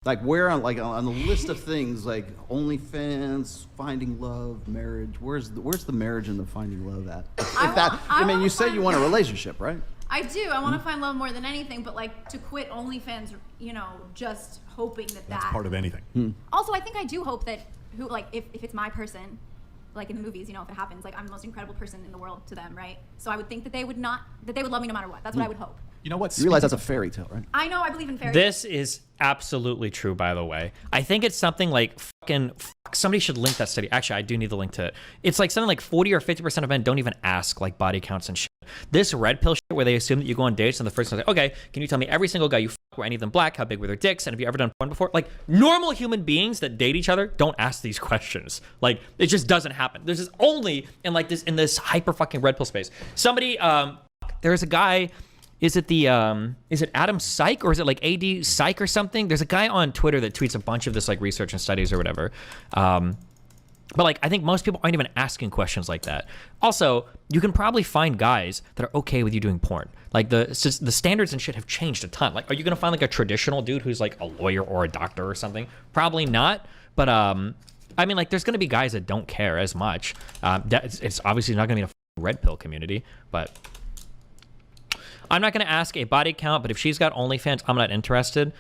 Like where on the list of things, like OnlyFans, finding love, marriage. Where's the marriage and the finding love at? I mean, you say you want a relationship, right? I do. I want to find love more than anything, but like to quit OnlyFans, just hoping that's part of anything. Also, I think I do hope that if it's my person, like in the movies, if it happens, like I'm the most incredible person in the world to them, right? So I would think that they would love me no matter what. That's what I would hope. You know what? You realize that's a fairy tale, right? I know. I believe in fairy This is absolutely true, by the way. I think it's something like somebody should link that study. Actually, I do need the link to it. It's like something like 40 or 50% of men don't even ask like body counts and shit. This red pill shit where they assume that you go on dates and the first one's like, okay, can you tell me every single guy you were any of them black? How big were their dicks? And have you ever done porn before? Like normal human beings that date each other don't ask these questions. Like it just doesn't happen. This is only in this hyper fucking red pill space. Somebody, there's a guy. Is it Adam Psych or is it like AD Psych or something? There's a guy on Twitter that tweets a bunch of this like research and studies or whatever. But like, I think most people aren't even asking questions like that. Also, you can probably find guys that are okay with you doing porn. Like the standards and shit have changed a ton. Like, are you gonna find like a traditional dude who's like a lawyer or a doctor or something? Probably not. But I mean, like, there's gonna be guys that don't care as much. It's obviously not gonna be a red pill community, but. I'm not going to ask a body count, but if she's got OnlyFans, I'm not interested.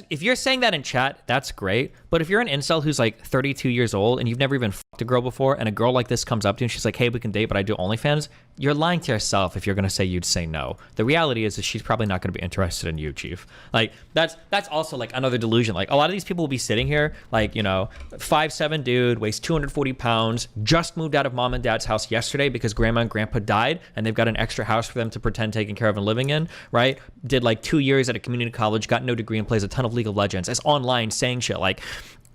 If you're saying that in chat, that's great. But if you're an incel who's like 32 years old and you've never even fucked a girl before, and a girl like this comes up to you and she's like, hey, we can date, but I do OnlyFans, you're lying to yourself if you're going to say you'd say no. The reality is that she's probably not going to be interested in you, Chief. Like, that's also like another delusion. Like, a lot of these people will be sitting here, like, 5'7" dude, weighs 240 pounds, just moved out of mom and dad's house yesterday because grandma and grandpa died, and they've got an extra house for them to pretend taking care of and living in, right? Did like 2 years at a community college, got no degree, and plays a ton of League of Legends, is online saying shit like,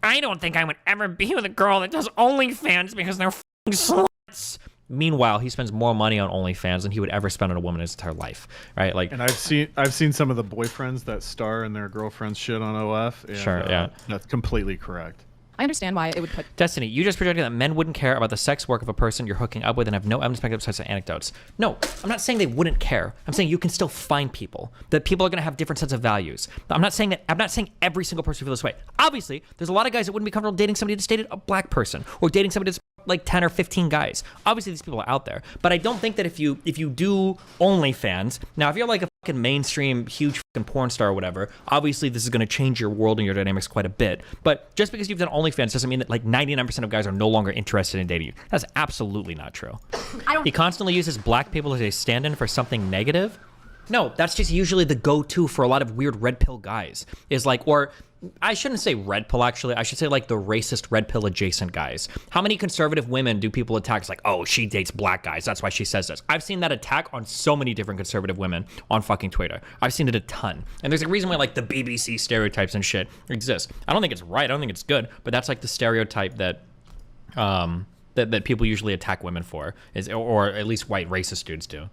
I don't think I would ever be with a girl that does OnlyFans because they're f***ing sluts. Meanwhile, he spends more money on OnlyFans than he would ever spend on a woman in his entire life, right? Like, and I've seen some of the boyfriends that star in their girlfriend's shit on OF. And, sure, yeah, that's completely correct. I understand why it would put... Destiny, you just projected that men wouldn't care about the sex work of a person you're hooking up with and have no evidence back up besides anecdotes. No, I'm not saying they wouldn't care. I'm saying you can still find people. That people are going to have different sets of values. I'm not saying every single person feels this way. Obviously, there's a lot of guys that wouldn't be comfortable dating somebody that's dated a black person or dating somebody that's like 10 or 15 guys. Obviously, these people are out there. But I don't think that if you do OnlyFans, now if you're like a fucking mainstream huge fucking porn star or whatever, obviously this is going to change your world and your dynamics quite a bit. But just because you've done OnlyFans doesn't mean that like 99% of guys are no longer interested in dating you. That's absolutely not true. He constantly uses black people as a stand-in for something negative. No, that's just usually the go-to for a lot of weird red pill guys. Is like, or I shouldn't say red pill, actually. I should say like the racist red pill adjacent guys. How many conservative women do people attack? It's like, oh, she dates black guys. That's why she says this. I've seen that attack on so many different conservative women on fucking Twitter. I've seen it a ton. And there's a reason why like the BBC stereotypes and shit exist. I don't think it's right. I don't think it's good. But that's like the stereotype that that people usually attack women for, or at least white racist dudes do.